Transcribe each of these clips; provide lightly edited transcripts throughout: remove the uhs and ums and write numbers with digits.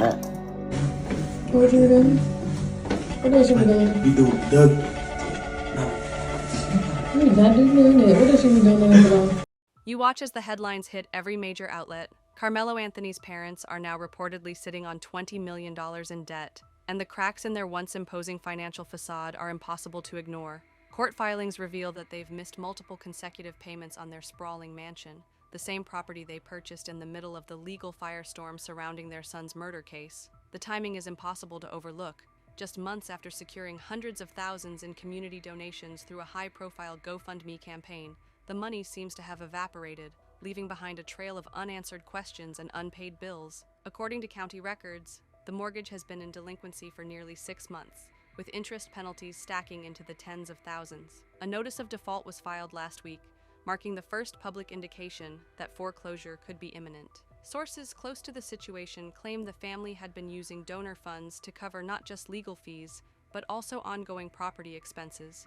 What you doing? What else you been doing? We do Doug. You not doing it. What else you been doing in the You watch as the headlines hit every major outlet. Carmelo Anthony's parents are now reportedly sitting on $20 million in debt, and the cracks in their once imposing financial facade are impossible to ignore. Court filings reveal that they've missed multiple consecutive payments on their sprawling mansion, the same property they purchased in the middle of the legal firestorm surrounding their son's murder case. The timing is impossible to overlook, just months after securing hundreds of thousands in community donations through a high-profile GoFundMe campaign. The money seems to have evaporated, leaving behind a trail of unanswered questions and unpaid bills. According to county records, the mortgage has been in delinquency for nearly 6 months, with interest penalties stacking into the tens of thousands. A notice of default was filed last week, marking the first public indication that foreclosure could be imminent. Sources close to the situation claim the family had been using donor funds to cover not just legal fees, but also ongoing property expenses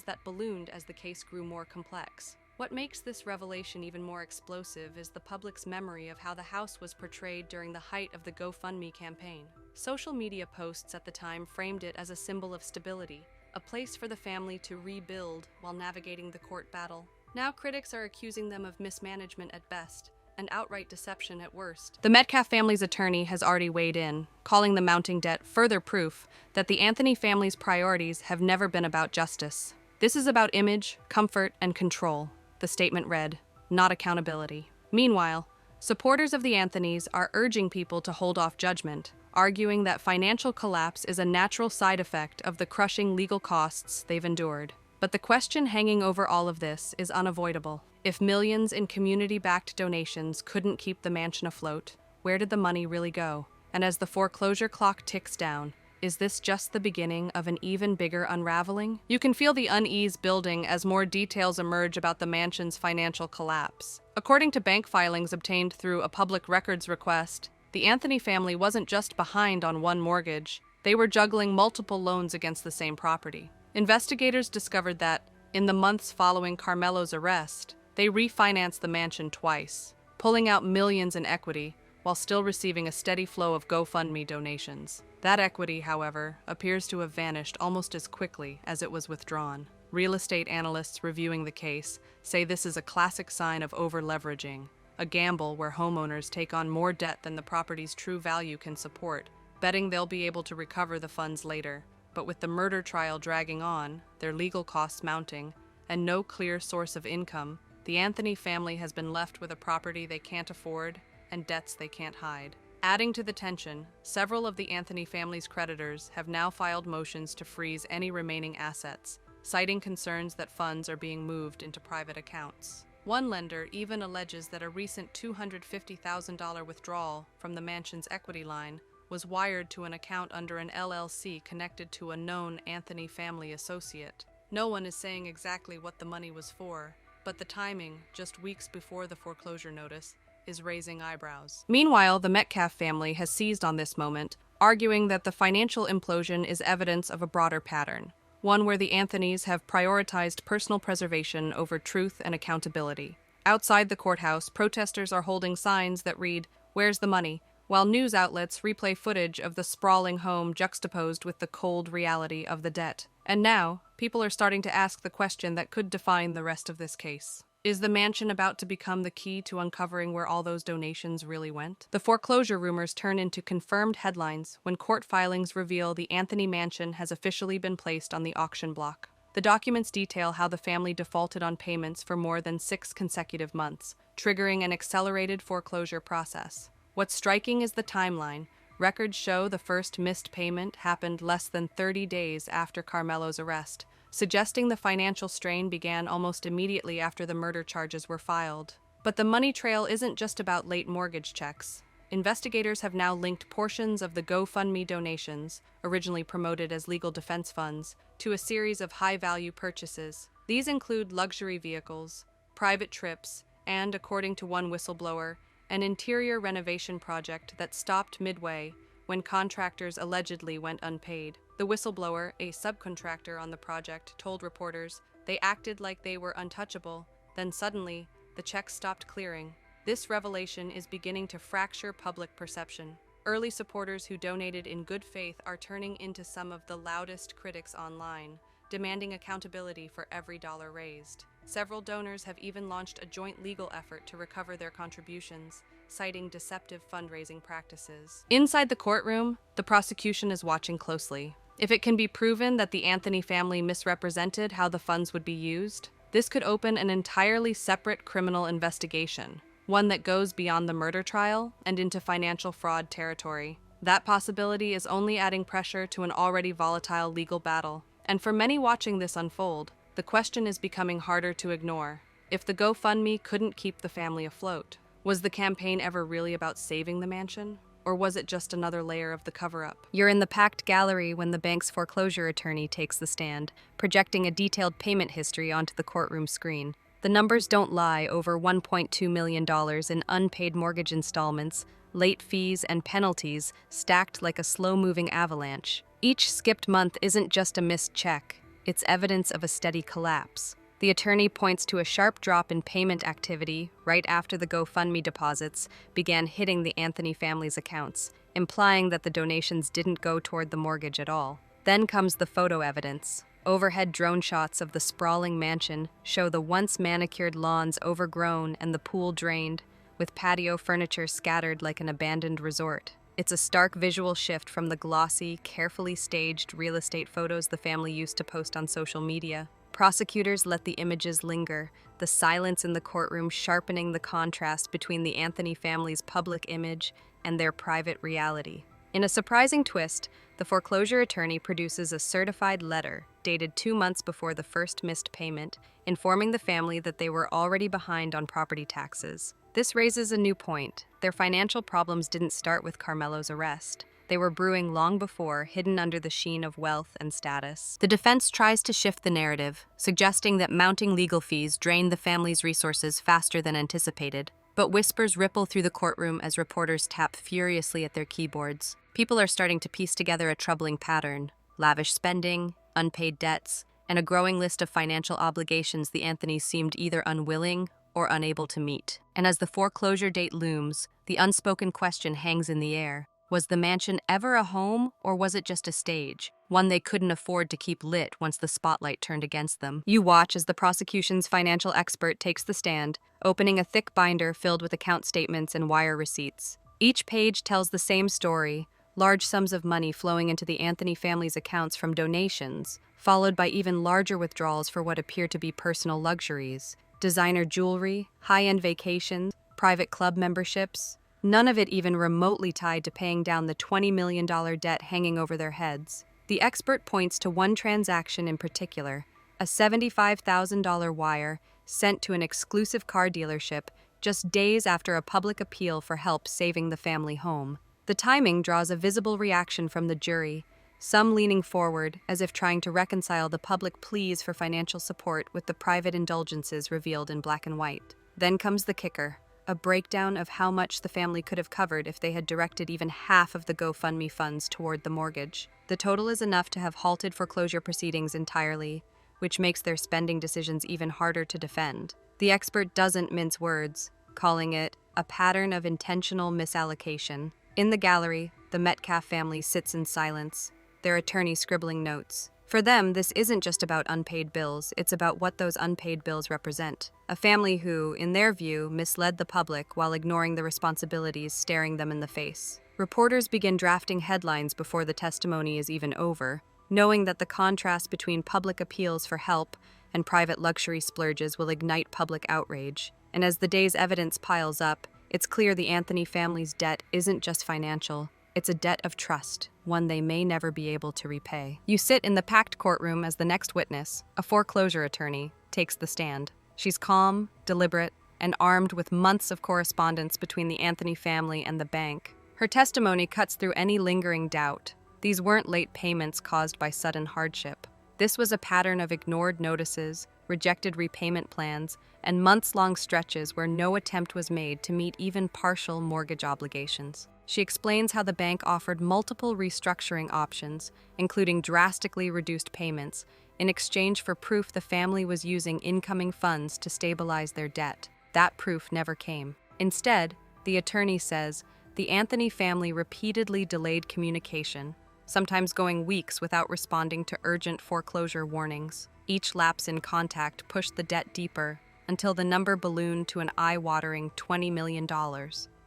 that ballooned as the case grew more complex. What makes this revelation even more explosive is the public's memory of how the house was portrayed during the height of the GoFundMe campaign. Social media posts at the time framed it as a symbol of stability, a place for the family to rebuild while navigating the court battle. Now critics are accusing them of mismanagement at best, and outright deception at worst. The Metcalf family's attorney has already weighed in, calling the mounting debt further proof that the Anthony family's priorities have never been about justice. This is about image, comfort, and control, the statement read, not accountability. Meanwhile, supporters of the Anthonys are urging people to hold off judgment, arguing that financial collapse is a natural side effect of the crushing legal costs they've endured. But the question hanging over all of this is unavoidable. If millions in community-backed donations couldn't keep the mansion afloat, where did the money really go? And as the foreclosure clock ticks down, is this just the beginning of an even bigger unraveling? You can feel the unease building as more details emerge about the mansion's financial collapse. According to bank filings obtained through a public records request, the Anthony family wasn't just behind on one mortgage, they were juggling multiple loans against the same property. Investigators discovered that, in the months following Carmelo's arrest, they refinanced the mansion twice, pulling out millions in equity while still receiving a steady flow of GoFundMe donations. That equity, however, appears to have vanished almost as quickly as it was withdrawn. Real estate analysts reviewing the case say this is a classic sign of over-leveraging, a gamble where homeowners take on more debt than the property's true value can support, betting they'll be able to recover the funds later. But with the murder trial dragging on, their legal costs mounting, and no clear source of income, the Anthony family has been left with a property they can't afford and debts they can't hide. Adding to the tension, several of the Anthony family's creditors have now filed motions to freeze any remaining assets, citing concerns that funds are being moved into private accounts. One lender even alleges that a recent $250,000 withdrawal from the mansion's equity line was wired to an account under an LLC connected to a known Anthony family associate. No one is saying exactly what the money was for, but the timing, just weeks before the foreclosure notice, is raising eyebrows. Meanwhile, the Metcalf family has seized on this moment, arguing that the financial implosion is evidence of a broader pattern, one where the Anthonys have prioritized personal preservation over truth and accountability. Outside the courthouse, protesters are holding signs that read, "Where's the money?" while news outlets replay footage of the sprawling home juxtaposed with the cold reality of the debt. And now, people are starting to ask the question that could define the rest of this case. Is the mansion about to become the key to uncovering where all those donations really went? The foreclosure rumors turn into confirmed headlines when court filings reveal the Anthony mansion has officially been placed on the auction block. The documents detail how the family defaulted on payments for more than 6 consecutive months, triggering an accelerated foreclosure process. What's striking is the timeline. Records show the first missed payment happened less than 30 days after Carmelo's arrest, suggesting the financial strain began almost immediately after the murder charges were filed. But the money trail isn't just about late mortgage checks. Investigators have now linked portions of the GoFundMe donations, originally promoted as legal defense funds, to a series of high-value purchases. These include luxury vehicles, private trips, and, according to one whistleblower, an interior renovation project that stopped midway when contractors allegedly went unpaid. The whistleblower, a subcontractor on the project, told reporters they acted like they were untouchable, then suddenly, the checks stopped clearing. This revelation is beginning to fracture public perception. Early supporters who donated in good faith are turning into some of the loudest critics online, demanding accountability for every dollar raised. Several donors have even launched a joint legal effort to recover their contributions, citing deceptive fundraising practices. Inside the courtroom, the prosecution is watching closely. If it can be proven that the Anthony family misrepresented how the funds would be used, this could open an entirely separate criminal investigation, one that goes beyond the murder trial and into financial fraud territory. That possibility is only adding pressure to an already volatile legal battle. And for many watching this unfold, the question is becoming harder to ignore. If the GoFundMe couldn't keep the family afloat, was the campaign ever really about saving the mansion? Or was it just another layer of the cover-up? You're in the packed gallery when the bank's foreclosure attorney takes the stand, projecting a detailed payment history onto the courtroom screen. The numbers don't lie: over $1.2 million in unpaid mortgage installments, late fees, and penalties stacked like a slow-moving avalanche. Each skipped month isn't just a missed check, it's evidence of a steady collapse. The attorney points to a sharp drop in payment activity right after the GoFundMe deposits began hitting the Anthony family's accounts, implying that the donations didn't go toward the mortgage at all. Then comes the photo evidence. Overhead drone shots of the sprawling mansion show the once manicured lawns overgrown and the pool drained, with patio furniture scattered like an abandoned resort. It's a stark visual shift from the glossy, carefully staged real estate photos the family used to post on social media. Prosecutors let the images linger, the silence in the courtroom sharpening the contrast between the Anthony family's public image and their private reality. In a surprising twist, the foreclosure attorney produces a certified letter dated 2 months before the first missed payment, informing the family that they were already behind on property taxes. This raises a new point. Their financial problems didn't start with Karmelo's arrest. They were brewing long before, hidden under the sheen of wealth and status. The defense tries to shift the narrative, suggesting that mounting legal fees drained the family's resources faster than anticipated. But whispers ripple through the courtroom as reporters tap furiously at their keyboards. People are starting to piece together a troubling pattern: lavish spending, unpaid debts, and a growing list of financial obligations the Anthonys seemed either unwilling or unable to meet. And as the foreclosure date looms, the unspoken question hangs in the air. Was the mansion ever a home, or was it just a stage, one they couldn't afford to keep lit once the spotlight turned against them? You watch as the prosecution's financial expert takes the stand, opening a thick binder filled with account statements and wire receipts. Each page tells the same story: large sums of money flowing into the Anthony family's accounts from donations, followed by even larger withdrawals for what appear to be personal luxuries: designer jewelry, high-end vacations, private club memberships. None of it even remotely tied to paying down the $20 million debt hanging over their heads. The expert points to one transaction in particular, a $75,000 wire sent to an exclusive car dealership just days after a public appeal for help saving the family home. The timing draws a visible reaction from the jury, some leaning forward as if trying to reconcile the public pleas for financial support with the private indulgences revealed in black and white. Then comes the kicker: a breakdown of how much the family could have covered if they had directed even half of the GoFundMe funds toward the mortgage. The total is enough to have halted foreclosure proceedings entirely, which makes their spending decisions even harder to defend. The expert doesn't mince words, calling it a pattern of intentional misallocation. In the gallery, the Metcalf family sits in silence, their attorney scribbling notes. For them, this isn't just about unpaid bills, it's about what those unpaid bills represent. A family who, in their view, misled the public while ignoring the responsibilities staring them in the face. Reporters begin drafting headlines before the testimony is even over, knowing that the contrast between public appeals for help and private luxury splurges will ignite public outrage. And as the day's evidence piles up, it's clear the Anthony family's debt isn't just financial. It's a debt of trust, one they may never be able to repay. You sit in the packed courtroom as the next witness, a foreclosure attorney, takes the stand. She's calm, deliberate, and armed with months of correspondence between the Anthony family and the bank. Her testimony cuts through any lingering doubt. These weren't late payments caused by sudden hardship. This was a pattern of ignored notices, rejected repayment plans, and months-long stretches where no attempt was made to meet even partial mortgage obligations. She explains how the bank offered multiple restructuring options, including drastically reduced payments, in exchange for proof the family was using incoming funds to stabilize their debt. That proof never came. Instead, the attorney says, the Anthony family repeatedly delayed communication, sometimes going weeks without responding to urgent foreclosure warnings. Each lapse in contact pushed the debt deeper until the number ballooned to an eye-watering $20 million.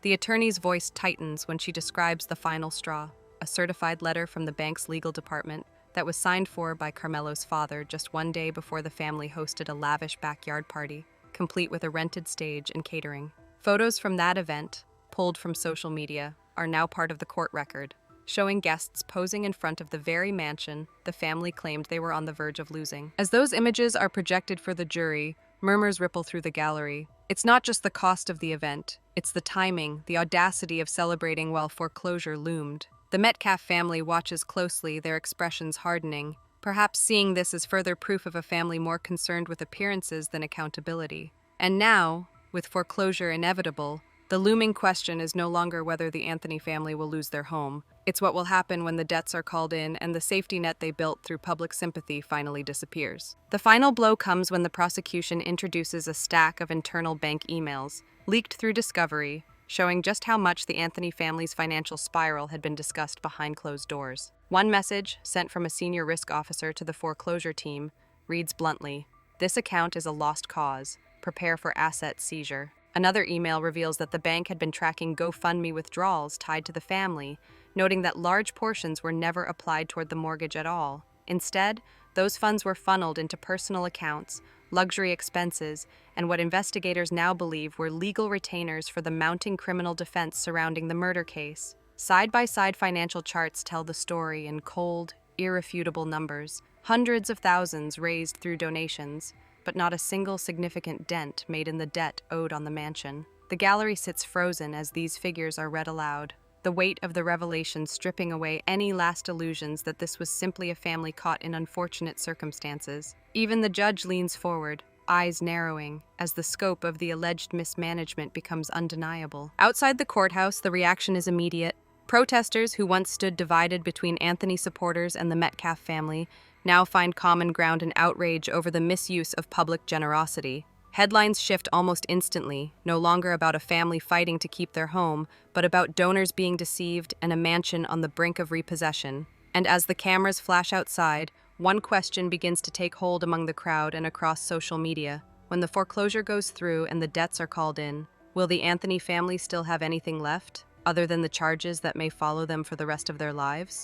The attorney's voice tightens when she describes the final straw, a certified letter from the bank's legal department that was signed for by Karmelo's father just one day before the family hosted a lavish backyard party, complete with a rented stage and catering. Photos from that event, pulled from social media, are now part of the court record, showing guests posing in front of the very mansion the family claimed they were on the verge of losing. As those images are projected for the jury, murmurs ripple through the gallery. It's not just the cost of the event, it's the timing, the audacity of celebrating while foreclosure loomed. The Metcalf family watches closely, their expressions hardening, perhaps seeing this as further proof of a family more concerned with appearances than accountability. And now, with foreclosure inevitable, the looming question is no longer whether the Anthony family will lose their home. It's what will happen when the debts are called in and the safety net they built through public sympathy finally disappears. The final blow comes when the prosecution introduces a stack of internal bank emails, leaked through discovery, showing just how much the Anthony family's financial spiral had been discussed behind closed doors. One message, sent from a senior risk officer to the foreclosure team, reads bluntly, "This account is a lost cause. Prepare for asset seizure." Another email reveals that the bank had been tracking GoFundMe withdrawals tied to the family, noting that large portions were never applied toward the mortgage at all. Instead, those funds were funneled into personal accounts, luxury expenses, and what investigators now believe were legal retainers for the mounting criminal defense surrounding the murder case. Side-by-side financial charts tell the story in cold, irrefutable numbers. Hundreds of thousands raised through donations, but not a single significant dent made in the debt owed on the mansion. The gallery sits frozen as these figures are read aloud, the weight of the revelation stripping away any last illusions that this was simply a family caught in unfortunate circumstances. Even the judge leans forward, eyes narrowing, as the scope of the alleged mismanagement becomes undeniable. Outside the courthouse, the reaction is immediate. Protesters who once stood divided between Anthony supporters and the Metcalf family now find common ground in outrage over the misuse of public generosity. Headlines shift almost instantly, no longer about a family fighting to keep their home, but about donors being deceived and a mansion on the brink of repossession. And as the cameras flash outside, one question begins to take hold among the crowd and across social media. When the foreclosure goes through and the debts are called in, will the Anthony family still have anything left, other than the charges that may follow them for the rest of their lives?